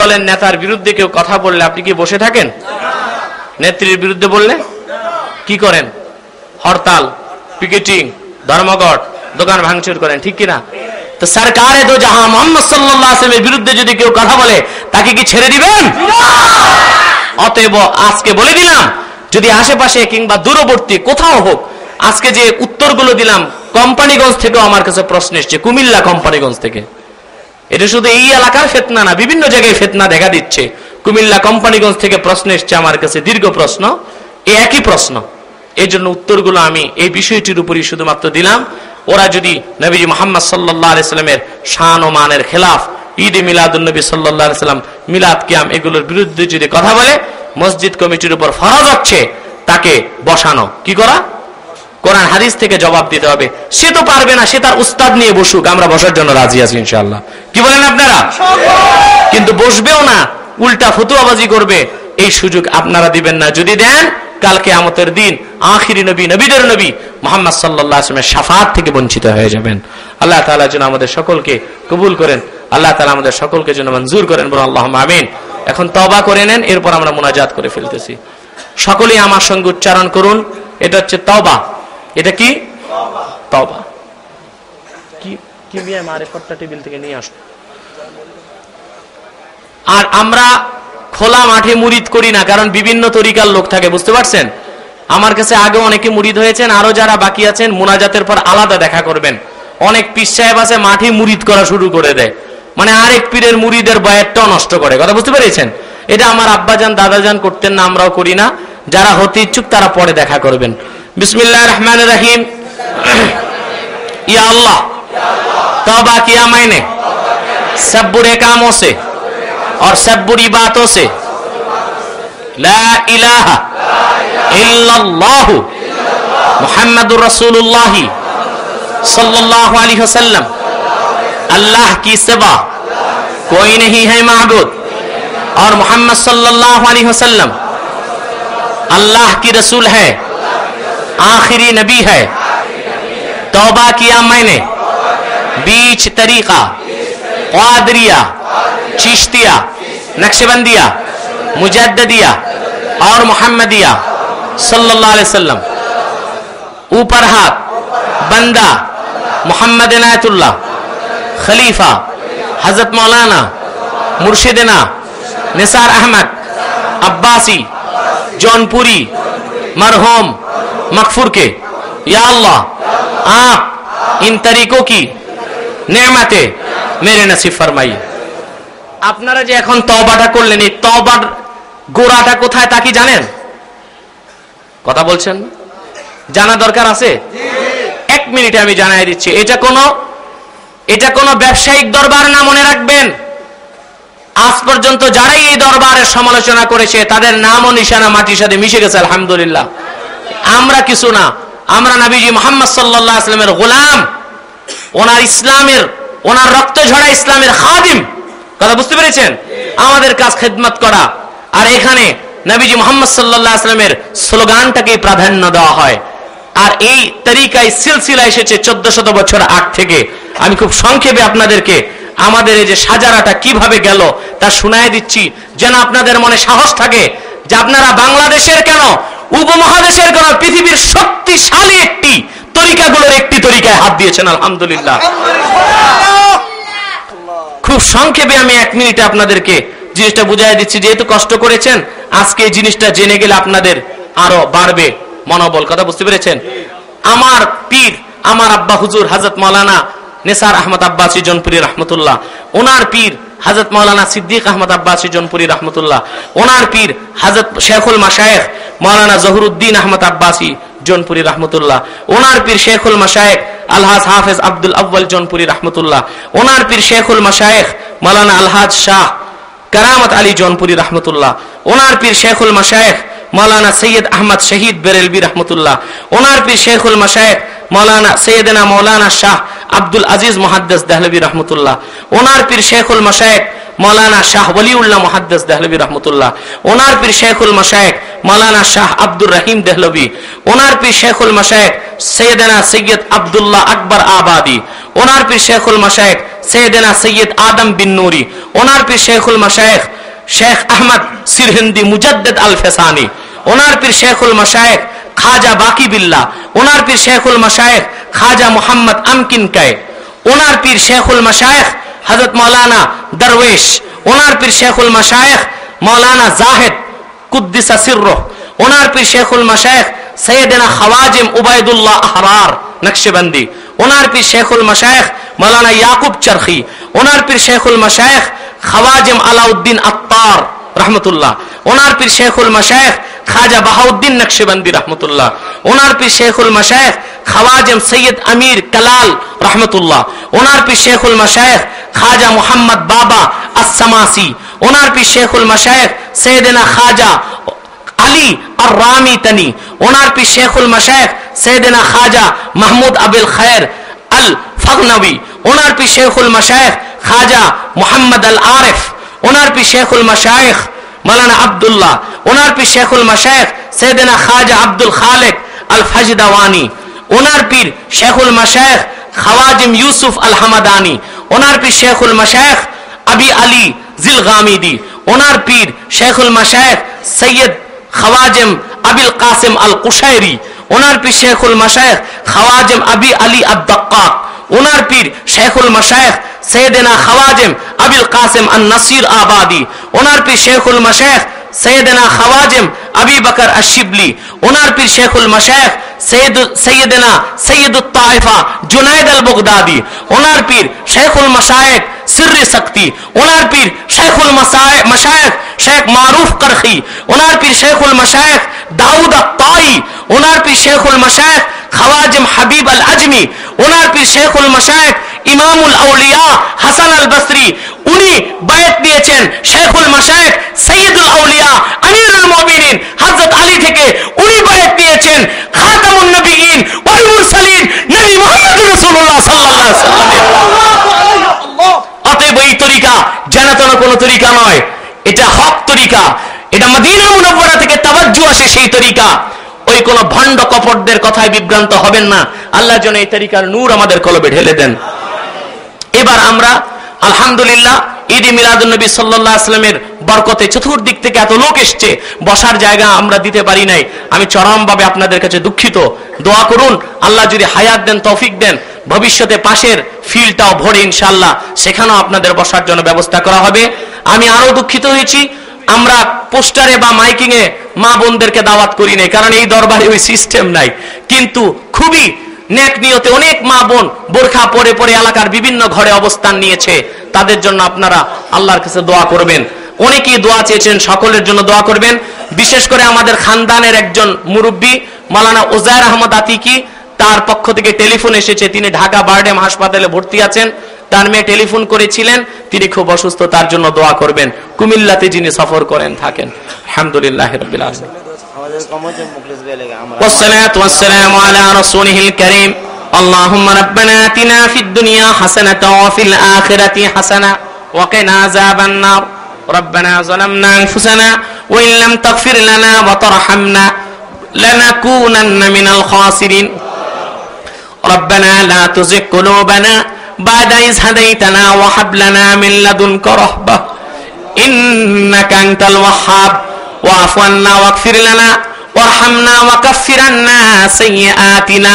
দলের নেতার বিরুদ্ধে কেউ কথা বললে আপনি কি বসে থাকেন? নেত্রীর বিরুদ্ধে বললে কি করেন? হরতাল, পিকেটিং, ধর্মঘট, দোকান ভাঙচুর করেন, ঠিক কিনা? তো সরকারে দো জাহান মুহাম্মদ সাল্লাল্লাহু আলাইহি ওয়াসাল্লামের বিরুদ্ধে যদি কেউ কথা বলে তাকে কি ছেড়ে দিবেন? অতএব আজকে বলে দিলাম, যদি আশেপাশে কিংবা দূরবর্তী কোথাও হোক, আজকে যে উত্তরগুলো দিলাম কোম্পানিগঞ্জ থেকেও আমার কাছে প্রশ্ন এসেছে, কুমিল্লা কোম্পানিগঞ্জ থেকে। এটা শুধু এই এলাকার ফিতনা না, বিভিন্ন জায়গায় ফিতনা দেখা দিচ্ছে। কুমিল্লা কোম্পানিগঞ্জ থেকে প্রশ্ন এসেছে আমার কাছে, দীর্ঘ প্রশ্ন, এই একই প্রশ্ন। এই জন্য উত্তরগুলো আমি এই বিষয়টির উপরই শুধুমাত্র দিলাম। ওরা যদি নবীজি মুহাম্মদ সাল্লাল্লাহু আলাইহি সাল্লামের শান ও মানের খেলাফ, ঈদে মিলাদুন নবী সাল্লাল্লাহু আলাইহি সাল্লাম, মিলাদ কিয়াম এগুলোর বিরুদ্ধে যদি কথা বলে, মসজিদ কমিটির উপর ফরজ হচ্ছে তাকে বসানো, কি করা? কোরআন হাদিস থেকে জবাব দিতে হবে। সে তো পারবে না, সে তার উস্তাদ নিয়ে বসুক, আমরা বসার জন্য রাজি আছি ইনশাআল্লাহ। কি বলেন আপনারা? কিন্তু বসবেও না, উল্টা ফতুয়াবাজি করবে, এই সুযোগ আপনারা দিবেন না। যদি দেন, কাল কিয়ামতের দিন আখিরি নবী, নবীদের নবী মুহাম্মদ সাল্লাল্লাহু আলাইহি ওয়াসাল্লামের শাফাআত থেকে বঞ্চিত হয়ে যাবেন। আল্লাহ তাআলা যেন আমাদের সকলকে কবুল করেন, আল্লাহ তাআলা আমাদের সকলকে যেন মঞ্জুর করেন, বলুন আল্লাহুম্মা আমিন। এখন তওবা করে নেন, এরপর আমরা মুনাজাত করে ফেলতেছি। সকলেই আমার সঙ্গে উচ্চারণ করুন, এটা হচ্ছে তওবা। এটা কি? তওবা। কি মিয়া মারিফতটা টেবিল থেকে নিয়ে আসো। আর আমরা খোলা মাঠে মুরিদ করি না, কারণ বিভিন্ন তরিকার লোক থাকে, বুঝতে পারছেন? আমার কাছে আগে অনেকে মুরিদ হয়েছেন, আরো যারা বাকি আছেন মুনাজাতের পর আলাদা দেখা করবেন। অনেক পীর সাহেব আছে মাঠে মুরিদ করা শুরু করে দেয়, মানে আরেক পীরের মুরিদের বয়াতটাও নষ্ট করে, কথা বুঝতে পেরেছেন? এটা আমার আব্বাজান দাদাজান করতেন না, আমরাও করি না। যারা হতে ইচ্ছুক তারা পরে দেখা করবেন। बिस्मिल्लाहिर रहमानिर रहीम। या अल्लाह, तौबा किया मैंने सब बुरे कामों से और सब बुरी बातों से। ला इलाहा इल्लल्लाह मुहम्मदुर रसूलुल्लाह सल्लल्लाहु अलैहि वसल्लम। अल्लाह की सिवा कोई नहीं है माबूद और मोहम्मद सल्लल्लाहु अलैहि वसल्लम अल्लाह की रसूल है, आखिरी नबी है। तौबा किया मैंने बीच तरीका, क़ादरिया, चिश्तिया, नक्शबंदिया, मुजद्दिदिया और मुहम्मदिया सल्लल्लाहु अलैहि वसल्लम। ऊपर हाथ बंदा मोहम्मद इनायतुल्लाह खलीफा हजरत मौलाना मुर्शिदना निसार अहमद अब्बासी जौनपुरी मरहूम मकफूर के। या अल्लाह, आप इन तरीकों की नेमतें मेरे नसीब फरमाइए। আপনারা যে এখন তওবাটা করলেন, এই তওবার গোড়াটা কোথায় তা কি জানেন? কথা বলছেন, জানা দরকার আছে? এক মিনিটে আমি জানাই দিচ্ছি। এটা কোনো ব্যবসায়িক দরবার না, মনে রাখবেন। আজ পর্যন্ত যারাই এই দরবারের সমালোচনা করেছে তাদের নাম ও নিশানা মাটির সাথে মিশে গেছে, আলহামদুলিল্লাহ। আমরা কিছু না, আমরা নবীজি মুহাম্মদ সাল্লাল্লাহু আলাইহি ওয়াসাল্লামের গোলাম, ওনার ইসলামের, ওনার রক্ত ঝরা ইসলামের খাদিম। কথা বুঝতে পেরেছেন? আমাদের কাজ খেদমত করা। আর এখানে নবীজি মুহাম্মদ সাল্লাল্লাহু আলাইহি ওয়াসাল্লামের স্লোগানটাকে প্রাধান্য দেওয়া হয়। আর এই তরিকায় সিলসিলা এসেছে 1400 বছর আগ থেকে। আমি খুব সংক্ষেপে আপনাদেরকে আমাদের এই যে সাজারাটা কিভাবে গেল তা শুনায় দিচ্ছি, যেন আপনাদের মনে সাহস থাকে যে আপনারা বাংলাদেশের কেন, উপমহাদেশের কেন, পৃথিবীর শক্তিশালী একটি তরিকাগুলোর একটি তরিকায় হাত দিয়েছেন, আলহামদুলিল্লাহ। খুব সংক্ষেপে আমি 1 মিনিটে আপনাদেরকে জিনিসটা বুঝাই দিচ্ছি। যেহেতু কষ্ট করেছেন, আজকে এই জিনিসটা জেনে গেলে আপনাদের আরো বাড়বে মনোবল। কথা বুঝতে পেরেছেন? আমার পীর, আমার আব্বা হুজুর হযরত মাওলানা নিসার আহমদ আব্বাসী জৌনপুরি রহমতুল্লাহ, ওনার পীর হযরত মাওলানা সিদ্দিক আহমদ আব্বাসী জৌনপুরি রহমতুল্লাহ, ওনার পীর হযরত শেখুল মাশায়েখ মাওলানা জহুরুদ্দিন আহমদ আব্বাসী জৌনপুরি রহমতুল্লাহ, ওনার পীর শেখুল মাশায়েখ আলহাজ হাফেজ আব্দুল আউয়াল জৌনপুরি রহমতুল্লাহ, ওনার পীর শেখুল মাশায়েখ মাওলানা আলহাজ শাহ কারামত আলী জৌনপুরি রহমতুল্লাহ, ওনার পীর শেখুল মাশায়েখ মাওলানা সৈয়দ আহমদ শহীদ বেরেলভী রহমতুল্লাহ, ওনার পীর শেখুল মাশায়েখ মাওলানা সৈয়দনা মাওলানা শাহ আব্দুল আজিজ মুহাদ্দিস দেহলভী রহমতুল্লাহ, ওনার পীর শেখুল মাশায়েখ মাওলানা শাহ ওলিউল্লাহ মুহাদ্দিস দেহলভী রহমতুল্লাহ, ওনার পীর শেখুল মাশায়েখ মাওলানা শাহ আব্দুর রহিম দেহলভী, ওনার পীর শেখুল মাশায়েখ সৈয়দনা সৈয়দ আব্দুল্লাহ আকবর আবাদি, ওনার পীর শেখুল মাশায়েখ সৈয়দনা সৈয়দ আদম বিন নুরি, ওনার পীর শেখুল মাশায়েখ শেখ আহমদ সিরহিন্দি মুজাদ্দিদ আল ফেসানি, ওনার পীর শেখুল মাশায়েখ খাজা বাকি বিল্লাহ, ওনার পীর শেখুল মাশায়েখ খাজা মোহাম্মদ আমকিন কে, ওনার পীর শেখুল মাশায়েখ হযরত মাওলানা দরवेश, ওনার পীর শেখুল মাশায়েখ মাওলানা জাহিদ কুদ্দিসা সিররুহ, ওনার পীর শেখুল মাশায়েখ সৈয়দনা খওয়াজিম উবাইদুল্লাহ আহরার নকশবন্দি, ওনার পীর শেখুল মাশায়েখ মাওলানা ইয়াকুব চরখি, ওনার পীর শেখুল মাশায়েখ খওয়াজিম আলাউদ্দিন আত্তার রহমতুল্লাহ, ওনার পীর শেখুল মাশায়েখ খাজা বাহাউদ্দিন নকশবন্দি রহমতুল্লাহ, ওনার পীর শেখুল মাশায়েখ খওয়াজিম সৈয়দ আমির কালাল রহমতুল্লাহ, ওনার পীর শেখুল মাশায়েখ খাজা মোহাম্মদ বাবা আসসামাসি, ওনার পীর শেখুল মাশায়েখ সৈয়দনা খাজা আলী আর রামি তনি, ওনার পীর শেখুল মাশায়েখ সৈয়দনা খাজা মাহমুদ আবিল খায়ের আল ফাগনবী, ওনার পীর শেখুল মাশায়েখ খাজা মোহাম্মদ আল আরিফ, ওনার পীর শেখুল মাশায়েখ মাওলানা আব্দুল্লাহ, ওনার পীর শেখুল মাশায়েখ সৈয়দনা খাজা আব্দুল খালেক আল ফাজদাওয়ানি, ওনার পীর শেখুল মাশায়েখ খওয়াজিম ইউসুফ আল হামাদানি, ওনার পীর শেখুল মাশায়েখ আবি আলী জিলগামিদি, ওনার পীর শেখুল মাশায়েখ সৈয়দ খওয়াজিম আবিল কাসিম আল কুশাইরি, ওনার পীর শেখুল মাশায়েখ খওয়াজিম আবি আলী আদ-দাক্কাক, ওনার পীর শেখুল মাশায়েখ সৈয়দনা খওয়াজিম আবিল কাসিম আন নাসির আবাদি, ওনার পীর শেখুল মাশায়েখ সৈয়দনা খওয়াজিম আবি বকর আশ-শিবলি, ওনার পীর শেখুল মাশায়েখ সৈয়দনা সৈয়দুত তায়েফা জুনাইদ আল বগদাদি, ওনার পীর শেখুল মাশায়েখ সিররি শক্তি, ওনার পীর শেখুল মাশায়েখ শেখ মারুফ করখি, ওনার পীর শেখুল মাশায়েখ দাউদ আত-তাই, ওনার পীর শেখুল মাশায়েখ খওয়াজিম হাবিব আল আজমি, ওনার পীর শেখুল মাশায়েখ ইমামুল আউলিয়া হাসান আল বসরি, উনি বায়াত দিয়েছেন শেখুল মাশায়েখ সৈয়দুল আউলিয়া আমিরুল মুমিনিন হযরত আলী থেকে, উনি বায়াত দিয়েছেন খাতামুন নবিয়্যিন ওয়াল মুরসালিন নবী মুহাম্মদ রাসূলুল্লাহ সাল্লাল্লাহু আলাইহি ওয়াসাল্লাম। অতএব এই তরিকা জানাতন কোনো তরিকা নয়, এটা হক তরিকা, এটা মদিনা মুনাওয়ারা থেকে তাওয়াজ্জু আসে সেই তরিকা। ওই কোন ভণ্ড কপটদের কথায় বিভ্রান্ত হবেন না। আল্লাহ যেন এই তরিকার নূর আমাদের কলবে ঢেলে দেন। এবার আমরা আলহামদুলিল্লাহ ঈদ মিলাদুন নবী সাল্লাল্লাহু আলাইহি ওয়াসাল্লামের বরকতে চতুর্দিক থেকে এত লোক এসছে, বসার জায়গা আমরা দিতে পারি নাই। আমি চরমভাবে আপনাদের কাছে দুঃখিত। দোয়া করুন আল্লাহ যদি হায়াত দেন, তৌফিক দেন, ভবিষ্যতে পাশের ফিল্ডটাও ভরে ইনশাআল্লাহ সেখানেও আপনাদের বসার জন্য ব্যবস্থা করা হবে। আমি আরো দুঃখিত হয়েছি, আমরা পোস্টারে বা মাইকিং এ মা বোনদেরকে দাওয়াত করি নাই, কারণ এই দরবারে ওই সিস্টেম নাই। কিন্তু খুবই নেক নিয়তে অনেক মা বোন বোরখা পরে পরে এলাকার বিভিন্ন ঘরে অবস্থান নিয়েছে, তাদের জন্য আপনারা আল্লাহর কাছে দোয়া করবেন। অনেকেই দোয়া চেয়েছেন, সকলের জন্য দোয়া করবেন। বিশেষ করে আমাদের খানদানের একজন মুরব্বী মাওলানা উজায়ের আহমদ আতিকি, তার পক্ষ থেকে টেলিফোন এসেছে, তিনি ঢাকা বারডেম হাসপাতালে ভর্তি আছেন। তার মেয়ে টেলিফোন করেছিলেন, তিনি খুব অসুস্থ, তার জন্য দোয়া করবেন। কুমিল্লাতে যিনি সফর করেন থাকেন। আলহামদুলিল্লাহ রাব্বিল আলামিন। والصلاة والسلام على رسوله الكريم اللهم ربنا آتنا في الدنيا حسنة وفي الآخرة حسنة وقنا عذاب النار ربنا ظلمنا أنفسنا وإن لم تغفر لنا وترحمنا لنكونن من الخاسرين ربنا لا تزغ قلوبنا بعد إذ هديتنا وهب لنا من لدنك رحمة إنك أنت الوهاب واعف عنا واغفر لنا وارحمنا وكفر عنا سيئاتنا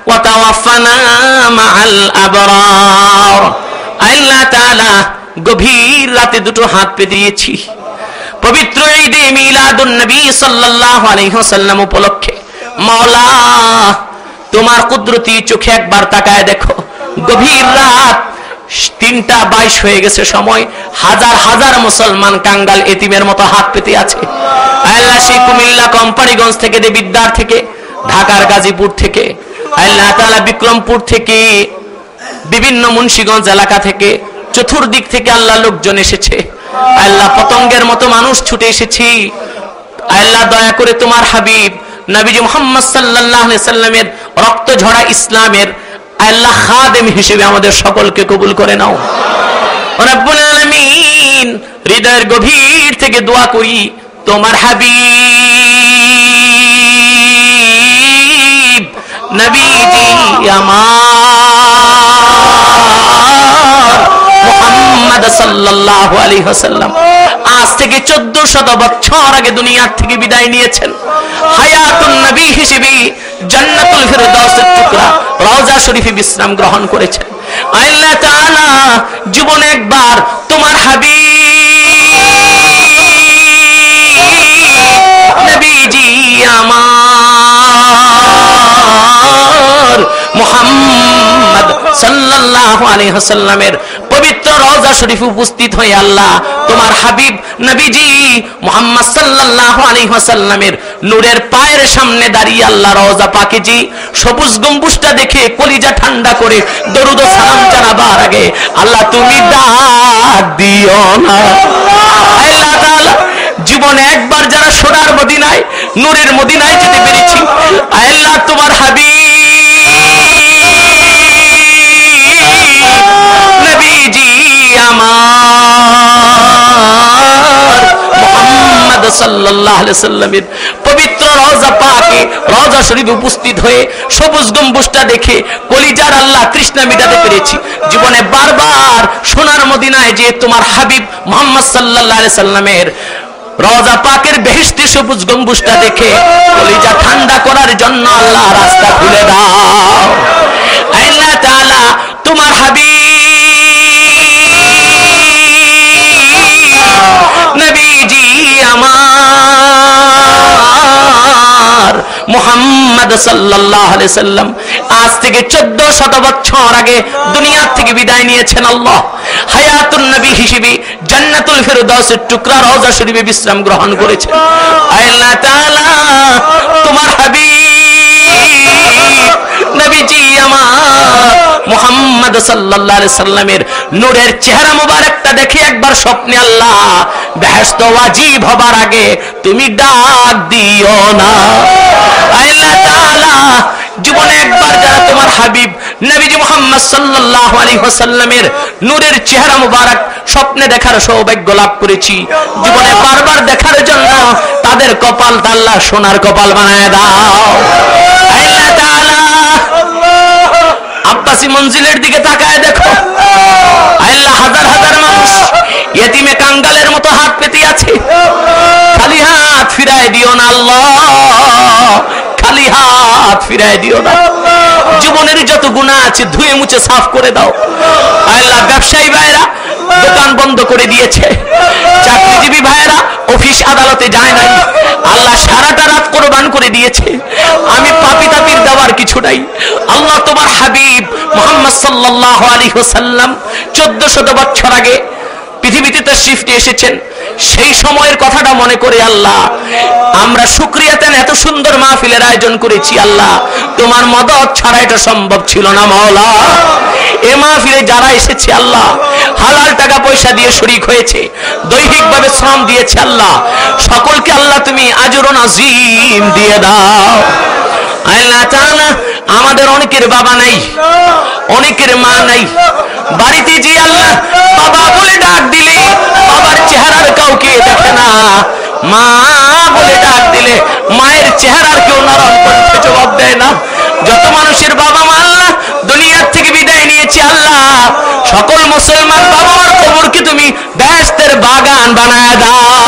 وتوفنا مع الأبرار। আল্লাহ তাআলা গভীর রাতে দুটো হাত পেতে দিয়েছি পবিত্র ঈদে মিলাদুন নবী সাল্লাল্লাহু আলাইহি ওয়াসাল্লাম উপলক্ষে। মাওলা তোমার কুদরতি চোখে একবার তাকায় দেখো, গভীর রাত 3:22 হয়ে গেছে সময়, হাজার হাজার মুসলমান কাঙ্গাল এতিমের মতো হাত পেতে আছে। আল্লাহ সেই কুমিল্লা কোম্পানিগঞ্জ থেকে, দেবিদ্বার থেকে, ঢাকার গাজীপুর থেকে, আল্লাহ তাআলা বিক্রমপুর থেকে, বিভিন্ন মুন্সিগঞ্জ এলাকা থেকে, চতুর্দিক থেকে আল্লাহ লোকজন এসেছে। আল্লাহ পতঙ্গের মতো মানুষ ছুটে এসেছি। আল্লাহ দয়া করে তোমার হাবিব নবীজি মুহাম্মদ সাল্লাল্লাহু আলাইহি সাল্লামের রক্ত ঝরা ইসলামের আল্লাহ খাদেম হিসেবে আমাদের সকলকে কবুল করে নাও রব্বুল আলামিন। হৃদয়ের গভীর থেকে দোয়া করি তোমার হাবিব নবীজি আমার মুহাম্মদ সাল্লাল্লাহু আলাইহি ওয়াসাল্লাম আজ থেকে 1400 বছর আগে দুনিয়া থেকে বিদায় নিয়েছেন। হায়াতুন নবী হিসেবে জান্নাতুল ফিরদাউসের টুকরা রওজা শরীফে বিশ্রাম গ্রহণ করেছেন। আল্লাহ তাআলা জীবনে একবার তোমার হাবিব নবীজি আমার মুহাম্মদ সাল্লাল্লাহু আলাইহি ওয়াসাল্লামের পবিত্র রওজা শরীফে উপস্থিত হয়ে আল্লাহ তোমার হাবিব নবীজি মুহাম্মদ সাল্লাল্লাহু আলাইহি ওয়াসাল্লামের নূরের পায়ের সামনে দাঁড়িয়ে আল্লাহ রওজা পাকে জি সবুজ গম্বুজটা দেখে কলিজা ঠান্ডা করে দরুদ ও সালাম জানাবার আগে আল্লাহ তুমি ডাক দিও না। আল্লাহ তাআলা জীবনে একবার যারা সোনার মদিনায় নূরের মদিনায় যেতে পেরেছি, আল্লাহ তোমার হাবিব নবীজি আমার মুহাম্মদ সাল্লাল্লাহু আলাইহি সাল্লামের পবিত্র রওজা পাকে রওজা শরীফে উপস্থিত হয়ে সবুজ গম্বুজটা দেখে কলিজার আল্লাহ তৃষ্ণা মেটাতে পেরেছি। জীবনে বারবার সোনার মদিনায় যে তোমার হাবিব মুহাম্মদ সাল্লাল্লাহু আলাইহি সাল্লামের রওজা পাকের বেহেশতি সবুজ গম্বুজটা দেখে কলিজা ঠান্ডা করার জন্য আল্লাহ রাস্তা খুলে দাও। আল্লাহ তাআলা তোমার হাবিব নবীজি আমার মুহাম্মদ সাল্লাল্লাহু আলাইহি সাল্লাম আজ থেকে 1400 বছর আগে দুনিয়া থেকে বিদায় নিয়েছেন। আল্লাহ হায়াতুন নবী হিসেবে জান্নাতুল ফিরদাউসের টুকরা রওজা শরীফে বিশ্রাম গ্রহণ করেছেন। আল্লাহ তাআলা তোমার হাবিব নবীজি আমার মুহাম্মদ সাল্লাল্লাহু আলাইহি সাল্লামের নূরের চেহারা মুবারকটা দেখে একবার স্বপ্নে আল্লাহ বেহেশত ওয়াজিব হবার আগে তুমি ডাক দিও না। আল্লাহ তাআলা জীবনে একবার যারা তোমার হাবিব নবীজি মুহাম্মদ সাল্লাল্লাহু আলাইহি ওয়াসাল্লামের নূরের চেহারা মুবারক স্বপ্নে দেখার সৌভাগ্য লাভ করেছি, জীবনে বারবার দেখার জন্য তাদের কপাল আল্লাহ সোনার কপাল বানায় দাও। আল্লাহ তাআলা আব্বাসী মঞ্জিলের দিকে তাকায় দেখো, আল্লাহ হাজার হাজার মানুষ ইয়েতিমে কাঙ্গালের মতো হাত পেতে আছে, খালি হাত ফিরায় দিও না আল্লাহ, খালি হাত ফিরায় দিও না। জীবনের যত গুনাহ আছে ধুয়ে মুছে সাফ করে দাও। আল্লাহ ব্যবসায়ী ভাইরা দোকান বন্ধ করে দিয়েছে, চাকরিজীবী ভাইরা অফিস আদালতে যায় নাই, আল্লাহ সারাটা রাত কোরবান করে দিয়েছে। আমি পাপী তাপির দেওয়ার কিছু নাই। আল্লাহ তোমার হাবিব মুহাম্মদ সাল্লাল্লাহু আলাইহি ওয়াসাল্লাম 1400 বছর আগে পৃথিবীতে তাশরীফ নিয়ে এসেছেন, সেই সময়ের কথাটা মনে করে আল্লাহ আমরা শুকরিয়াতেন এত সুন্দর মাহফিলের আয়োজন করেছি। আল্লাহ তোমার মদদ ছাড়া এটা সম্ভব ছিল না মাওলা। এ মাহফিলে যারা এসেছে আল্লাহ হালাল টাকা পয়সা দিয়ে শরীক হয়েছে, দৈহিকভাবে শ্রম দিয়েছে, আল্লাহ সকলকে আল্লাহ তুমি আজরুন আযীম দিয়ে দাও। আল্লাহ তাআলা আমাদের অনেকের বাবা নাই, অনেকের মা নাই, বাড়িতে যে আল্লাহ বাবা বলে ডাক দিলে বাবার চেহারার কাউকে দেখে না, মা বলে ডাক দিলে মায়ের চেহারার কেউ নরম কণ্ঠে জবাব দেয় না। যত মানুষের বাবা মা আল্লাহ দুনিয়ার থেকে বিদায় নিয়েছে, আল্লাহ সকল মুসলমান বাবা মার কবরকে তুমি বেহেশতের বাগান বানায় দাও।